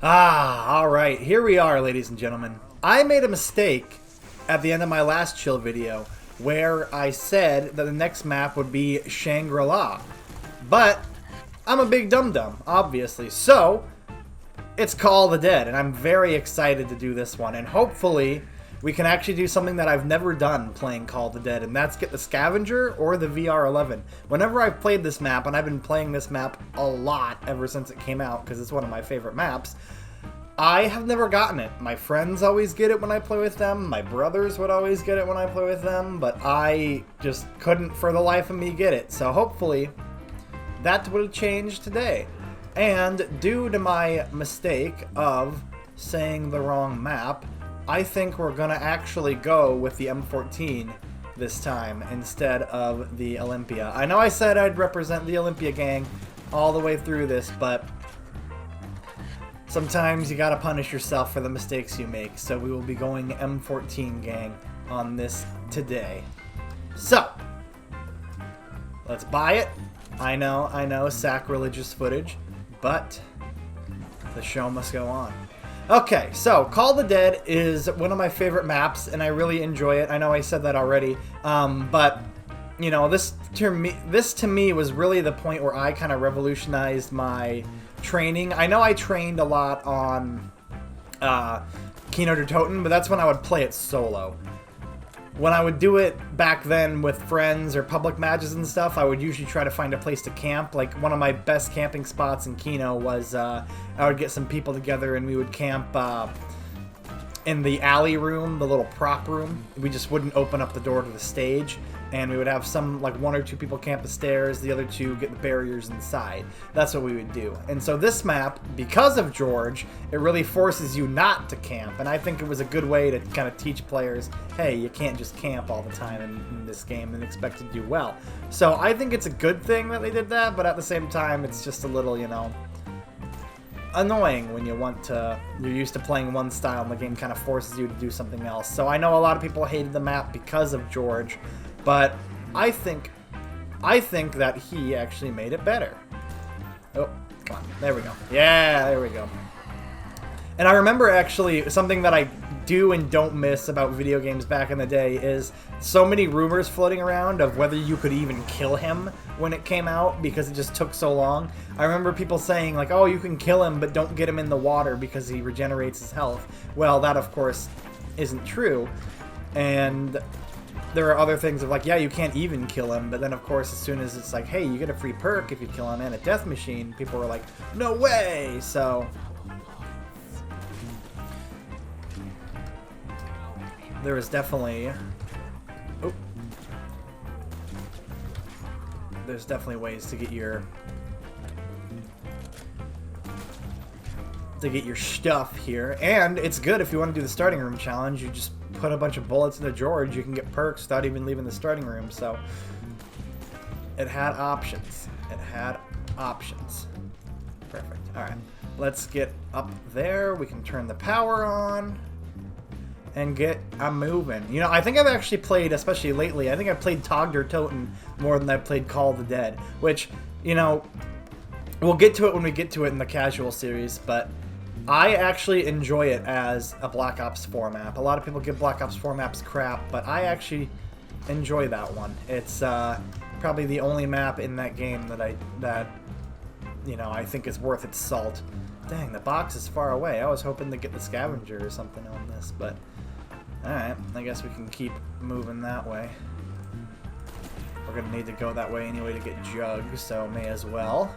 Alright, here we are, ladies and gentlemen. I made a mistake at the end of my last chill video where I said that the next map would be Shangri-La. But I'm a big dum-dum, obviously. So, it's Call of the Dead, and I'm very excited to do this one. And hopefully, we can actually do something that I've never done playing Call of the Dead, and that's get the Scavenger or the VR11. Whenever I've played this map, and I've been playing this map a lot ever since it came out, because it's one of my favorite maps, I have never gotten it. My friends always get it when I play with them, my brothers would always get it when I play with them, but I just couldn't for the life of me get it. So hopefully, that will change today. And due to my mistake of saying the wrong map, I think we're going to actually go with the M14 this time instead of the Olympia. I know I said I'd represent the Olympia gang all the way through this, but sometimes you gotta punish yourself for the mistakes you make. So we will be going M14 gang on this today. So, let's buy it. I know, sacrilegious footage, but the show must go on. Okay, so Call of the Dead is one of my favorite maps, and I really enjoy it. I know I said that already, but you know, this to me was really the point where I kind of revolutionized my training. I know I trained a lot on Kino der Toten, but that's when I would play it solo. When I would do it back then with friends or public matches and stuff, I would usually try to find a place to camp. Like, one of my best camping spots in Kino was, I would get some people together and we would camp in the alley room, the little prop room. We just wouldn't open up the door to the stage, and we would have one or two people camp the stairs, the other two get the barriers inside. That's what we would do. And so this map, because of George, it really forces you not to camp, and I think it was a good way to kind of teach players, hey, you can't just camp all the time in this game and expect to do well. So I think it's a good thing that they did that, but at the same time, it's just a little, you know, annoying when you're used to playing one style and the game kind of forces you to do something else. So I know a lot of people hated the map because of George, but I think that he actually made it better. Oh, come on. There we go. Yeah, there we go. And I remember actually something that I do and don't miss about video games back in the day is so many rumors floating around of whether you could even kill him when it came out because it just took so long. I remember people saying like, oh, you can kill him, but don't get him in the water because he regenerates his health. Well, that of course isn't true. And there are other things of like, yeah, you can't even kill him, but then of course as soon as it's like, hey, you get a free perk if you kill him and a death machine, people were like, no way! So there is definitely there's definitely ways to get your stuff here, and it's good if you want to do the starting room challenge. You just put a bunch of bullets into George, you can get perks without even leaving the starting room. So it had options. Perfect. Alright, let's get up there. We can turn the power on and get moving. You know, I think I've actually played, especially lately, I think I've played Tag der Toten more than I've played Call of the Dead, which, you know, we'll get to it when we get to it in the casual series, but I actually enjoy it as a Black Ops 4 map. A lot of people give Black Ops 4 maps crap, but I actually enjoy that one. It's probably the only map in that game that you know, I think is worth its salt. Dang, the box is far away. I was hoping to get the scavenger or something on this, but alright, I guess we can keep moving that way. We're gonna need to go that way anyway to get Jug, so may as well.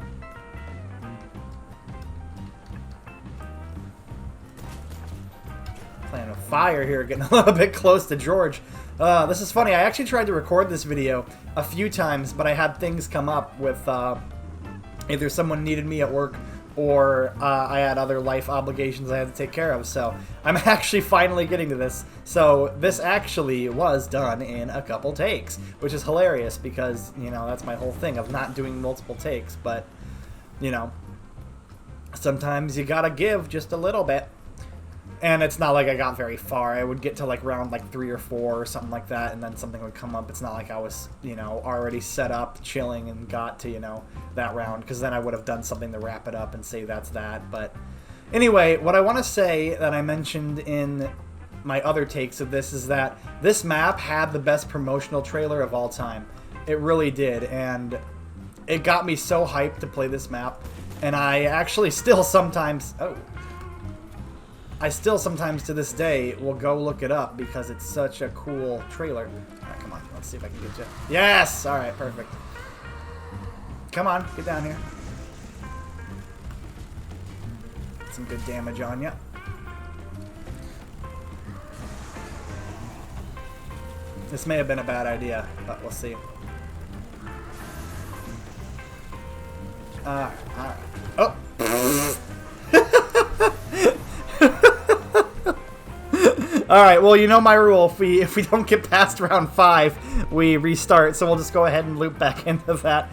Playing with fire here, getting a little bit close to George. This is funny, I actually tried to record this video a few times, but I had things come up with either someone needed me at work or I had other life obligations I had to take care of, so I'm actually finally getting to this. So this actually was done in a couple takes, which is hilarious because, you know, that's my whole thing of not doing multiple takes, but, you know, sometimes you gotta give just a little bit. And it's not like I got very far. I would get to like round like 3 or 4 or something like that, and then something would come up. It's not like I was, you know, already set up, chilling, and got to, you know, that round, because then I would have done something to wrap it up and say that's that. But Anyway, what I want to say that I mentioned in my other takes of this is that this map had the best promotional trailer of all time. It really did, and it got me so hyped to play this map. And I actually still sometimes... Oh. I still sometimes to this day will go look it up because it's such a cool trailer. Alright, come on. Let's see if I can get you. Yes! Alright, perfect. Come on, get down here. Get some good damage on you. This may have been a bad idea, but we'll see. Alright. Oh! Alright, well, you know my rule. If we don't get past round 5, we restart, so we'll just go ahead and loop back into that.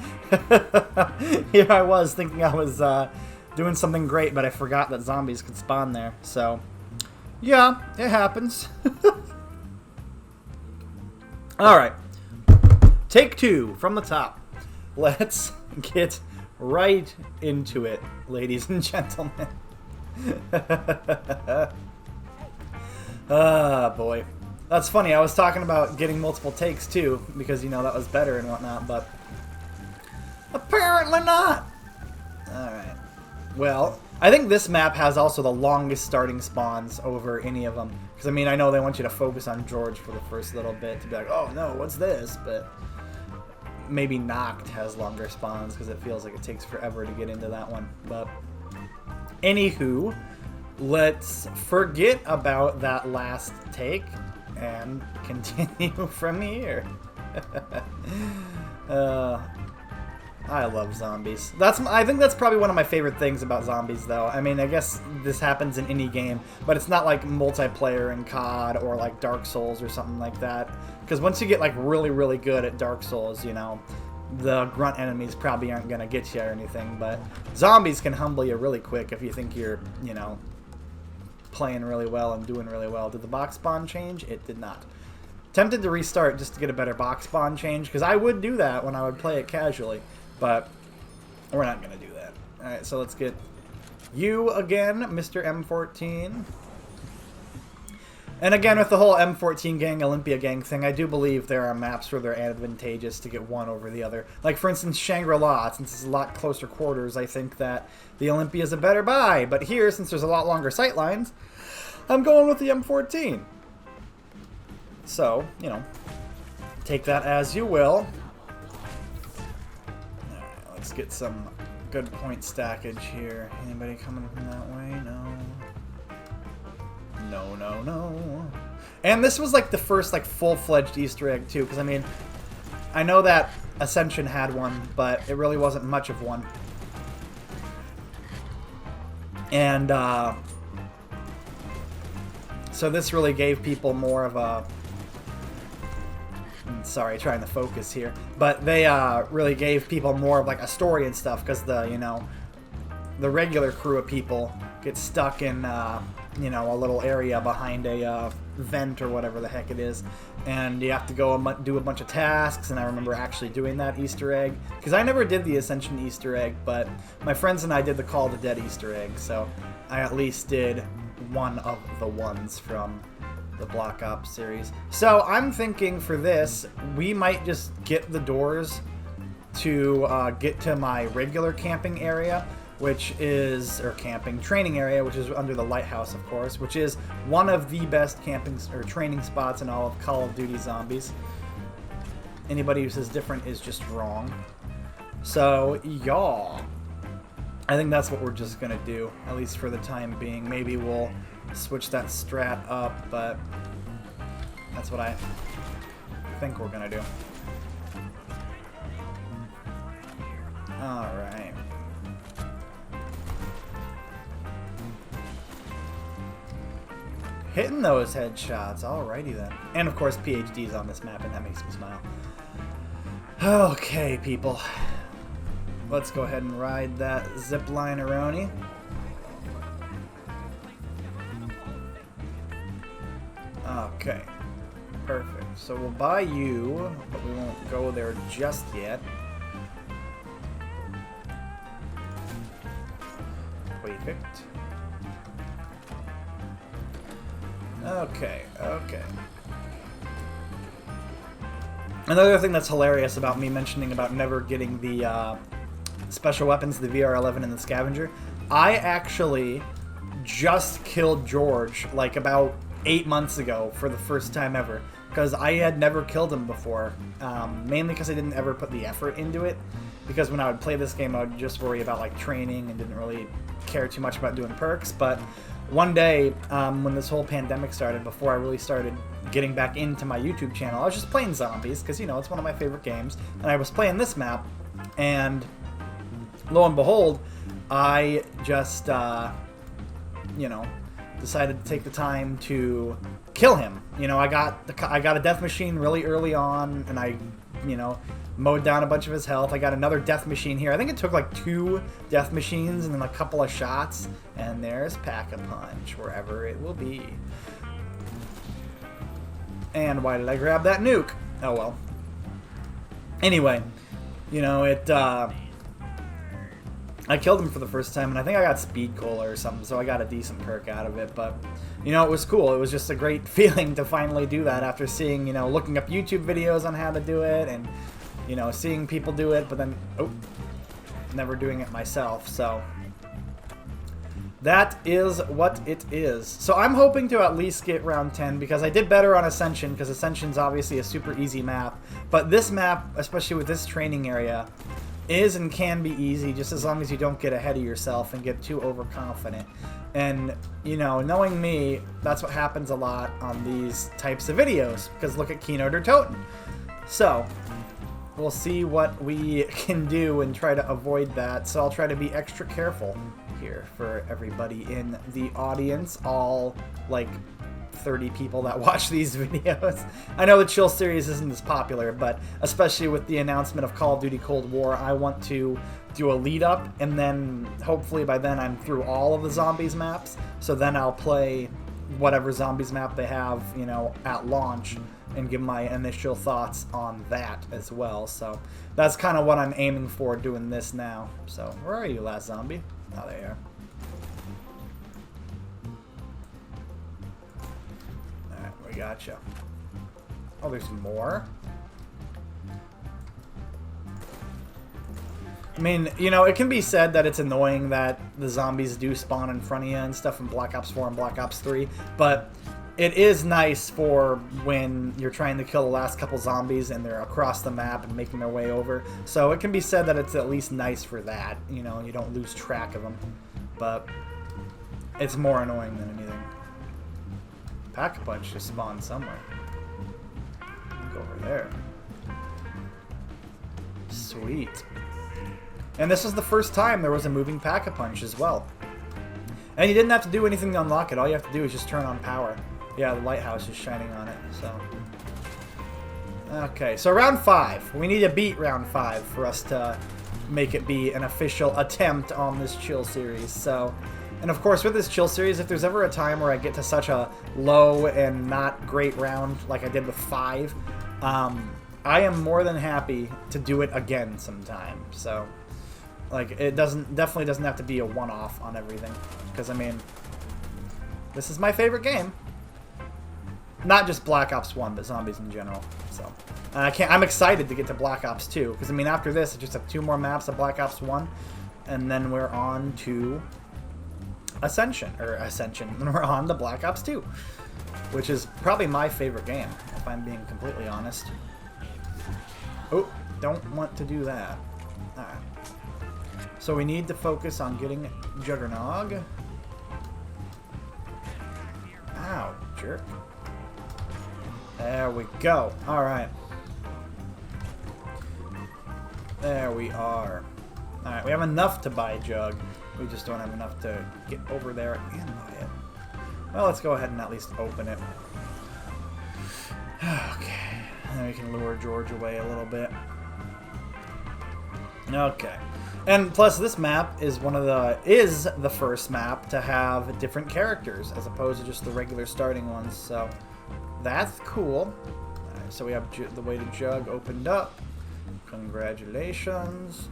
Here I was thinking I was doing something great, but I forgot that zombies could spawn there. So, yeah, it happens. Alright. Take 2 from the top. Let's get right into it, ladies and gentlemen. Ah, boy. That's funny. I was talking about getting multiple takes, too, because, you know, that was better and whatnot, but apparently not. Alright. Well, I think this map has also the longest starting spawns over any of them. Because, I mean, I know they want you to focus on George for the first little bit to be like, oh, no, what's this? But maybe Noct has longer spawns because it feels like it takes forever to get into that one. But anywho, let's forget about that last take and continue from here. I love zombies. I think that's probably one of my favorite things about zombies, though. I mean, I guess this happens in any game, but it's not like multiplayer in COD or like Dark Souls or something like that. Because once you get like really, really good at Dark Souls, you know, the grunt enemies probably aren't going to get you or anything, but zombies can humble you really quick if you think you're, you know, playing really well and doing really well. Did the box spawn change? It did not. Tempted to restart just to get a better box spawn change, because I would do that when I would play it casually, but we're not going to do that. Alright, so let's get you again, Mr. M14. And again, with the whole M14 gang, Olympia gang thing, I do believe there are maps where they're advantageous to get one over the other. Like, for instance, Shangri-La, since it's a lot closer quarters, I think that the Olympia is a better buy. But here, since there's a lot longer sight lines, I'm going with the M14. So, you know, take that as you will. Alright, let's get some good point stackage here. Anybody coming from that way? No. No, no, no. And this was like the first like full-fledged Easter egg too, because I mean, I know that Ascension had one, but it really wasn't much of one. And so this really gave people more of a... Sorry, trying to focus here. But they really gave people more of like a story and stuff, because the, you know, the regular crew of people get stuck in... you know, a little area behind a vent or whatever the heck it is, and you have to go do a bunch of tasks. And I remember actually doing that Easter egg, because I never did the Ascension Easter egg, but my friends and I did the Call of the Dead Easter egg, so I at least did one of the ones from the Black Ops series. So I'm thinking for this, we might just get the doors to get to my regular camping area, which is, or camping training area, which is under the lighthouse, of course, which is one of the best camping or training spots in all of Call of Duty Zombies. Anybody who says different is just wrong. So, y'all, I think that's what we're just gonna do, at least for the time being. Maybe we'll switch that strat up, but that's what I think we're gonna do. Alright. Hitting those headshots, alrighty then. And of course PhD's on this map, and that makes me smile. Okay, people. Let's go ahead and ride that zipline-a-roni. Okay. Perfect. So we'll buy you, but we won't go there just yet. Perfect. Okay, okay. Another thing that's hilarious about me mentioning about never getting the special weapons, the VR-11 and the Scavenger, I actually just killed George like about 8 months ago for the first time ever, because I had never killed him before, mainly because I didn't ever put the effort into it, because when I would play this game I would just worry about like training and didn't really care too much about doing perks. But one day when this whole pandemic started, before I really started getting back into my YouTube channel, I was just playing zombies because, you know, it's one of my favorite games, and I was playing this map, and lo and behold, I just you know, decided to take the time to kill him. You know, I got a death machine really early on, and I, you know, mowed down a bunch of his health. I got another death machine here. I think it took like 2 death machines and then a couple of shots, and there's Pack-a-Punch wherever it will be. And why did I grab that nuke? Oh well. Anyway, you know, I killed him for the first time, and I think I got Speed Cola or something, so I got a decent perk out of it. But, you know, it was cool. It was just a great feeling to finally do that after seeing, you know, looking up YouTube videos on how to do it, and, you know, seeing people do it, but then, oh, never doing it myself. So that is what it is. So I'm hoping to at least get round 10, because I did better on Ascension, because Ascension's obviously a super easy map. But this map, especially with this training area, is and can be easy, just as long as you don't get ahead of yourself and get too overconfident. And, you know, knowing me, that's what happens a lot on these types of videos, because look at Kino der Toten. So we'll see what we can do and try to avoid that. So I'll try to be extra careful here for everybody in the audience, all like 30 people that watch these videos. I know the Chill series isn't as popular, but especially with the announcement of Call of Duty Cold War, I want to do a lead up, and then hopefully by then I'm through all of the zombies maps, so then I'll play whatever zombies map they have, you know, at launch, and give my initial thoughts on that as well. So that's kind of what I'm aiming for doing this now. So where are you, last zombie? Oh, there you are. Gotcha. Oh, there's more? I mean, you know, it can be said that it's annoying that the zombies do spawn in front of you and stuff in Black Ops 4 and Black Ops 3, but it is nice for when you're trying to kill the last couple zombies and they're across the map and making their way over. So it can be said that it's at least nice for that. You know, you don't lose track of them. But it's more annoying than anything. Pack-a-Punch just spawned somewhere. Go over there. Sweet. And this is the first time there was a moving Pack-a-Punch as well. And you didn't have to do anything to unlock it. All you have to do is just turn on power. Yeah, the lighthouse is shining on it, so. Okay, so round 5. We need to beat round 5 for us to make it be an official attempt on this Chill series. So, and of course with this Chill series, if there's ever a time where I get to such a low and not great round like I did with 5, I am more than happy to do it again sometime. So, like, it definitely doesn't have to be a one-off on everything, because I mean, this is my favorite game. Not just Black Ops 1, but zombies in general. So, I'm excited to get to Black Ops 2, because I mean, after this, I just have 2 more maps of Black Ops 1, and then we're on to Ascension, and we're on to Black Ops 2, which is probably my favorite game, if I'm being completely honest. Oh, don't want to do that. Alright. So we need to focus on getting Juggernog. Ow, jerk. There we go. Alright. There we are. Alright, we have enough to buy Jug. We just don't have enough to get over there and buy it. Well, let's go ahead and at least open it. Okay. And then we can lure George away a little bit. Okay. And plus, this map is the first map to have different characters as opposed to just the regular starting ones. So that's cool. Alright, so we have the way to Jug opened up. Congratulations.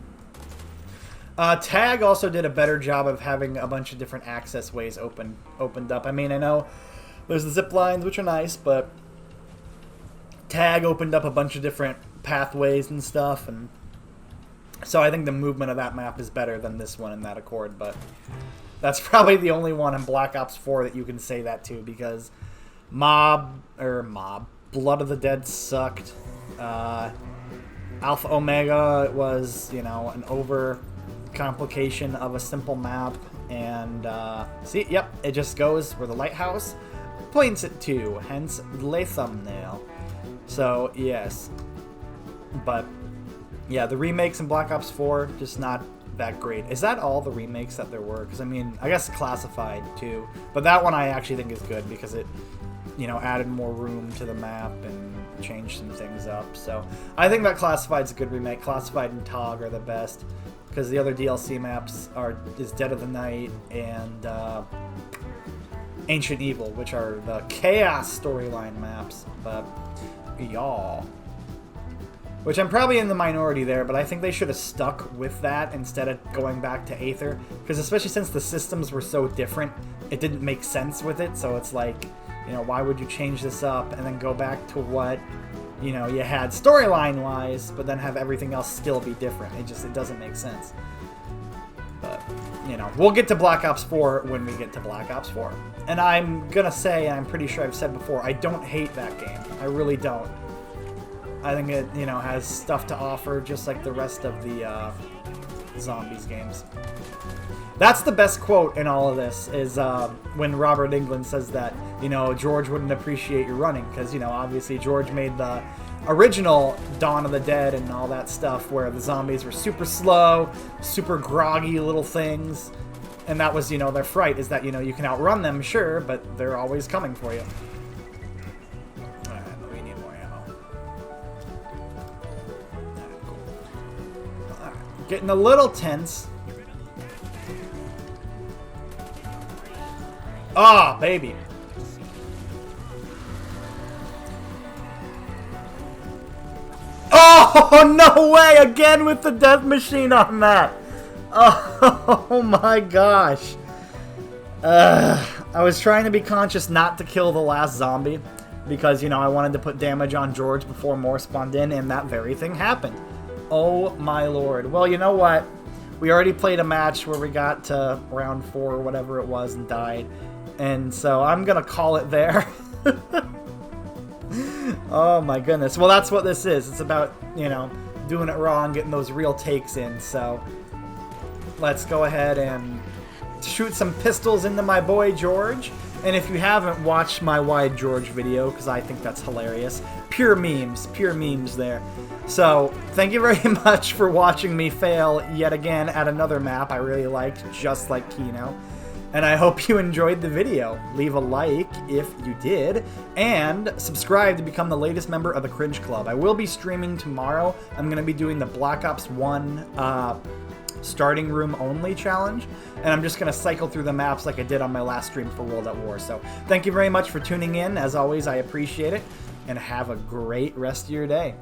Tag also did a better job of having a bunch of different access ways opened up. I mean, I know There's the zip lines, which are nice, but tag opened up a bunch of different pathways and stuff, and so I think the movement of that map is better than this one in that accord, but that's probably the only one in Black Ops 4 that you can say that to, because Blood of the Dead sucked. Alpha Omega was, you know, an over complication of a simple map, and see, yep, it just goes where the lighthouse points it to, hence the thumbnail. So yes, but yeah, the remakes in Black Ops 4 just not that great. Is that all the remakes that there were? Because I mean, I guess Classified too, but that one I actually think is good because it, you know, added more room to the map and changed some things up. So I think that Classified's a good remake. Classified and TOG are the best, because the other DLC maps is Dead of the Night and Ancient Evil, which are the Chaos storyline maps. But y'all, which I'm probably in the minority there, but I think they should have stuck with that instead of going back to Aether, because especially since the systems were so different, it didn't make sense with it. So it's like, you know, why would you change this up and then go back to what, you know, you had storyline wise, but then have everything else still be different? It doesn't make sense. But, you know, we'll get to Black Ops 4 when we get to Black Ops 4. And I'm gonna say, and I'm pretty sure I've said before, I don't hate that game. I really don't. I think it, you know, has stuff to offer just like the rest of the Zombies games. That's the best quote in all of this, is when Robert Englund says that, you know, George wouldn't appreciate your running, because, you know, obviously George made the original Dawn of the Dead and all that stuff where the zombies were super slow, super groggy little things, and that was, you know, their fright, is that, you know, you can outrun them, sure, but they're always coming for you. Alright, but we need more ammo. Alright, cool. Alright, getting a little tense. Ah, baby. Oh, no way! Again with the death machine on that. Oh my gosh. I was trying to be conscious not to kill the last zombie because, you know, I wanted to put damage on George before more spawned in, and that very thing happened. Oh my lord. Well, you know what? We already played a match where we got to round 4 or whatever it was and died. And so I'm gonna call it there. Oh my goodness. Well, that's what this is. It's about, you know, doing it raw and getting those real takes in. So let's go ahead and shoot some pistols into my boy George. And if you haven't watched my Wide George video, because I think that's hilarious, pure memes there. So thank you very much for watching me fail yet again at another map I really liked, just like Kino. And I hope you enjoyed the video. Leave a like if you did, and subscribe to become the latest member of the Cringe Club. I will be streaming tomorrow. I'm going to be doing the Black Ops 1 starting room only challenge, and I'm just going to cycle through the maps like I did on my last stream for World at War. So thank you very much for tuning in. As always, I appreciate it, and have a great rest of your day.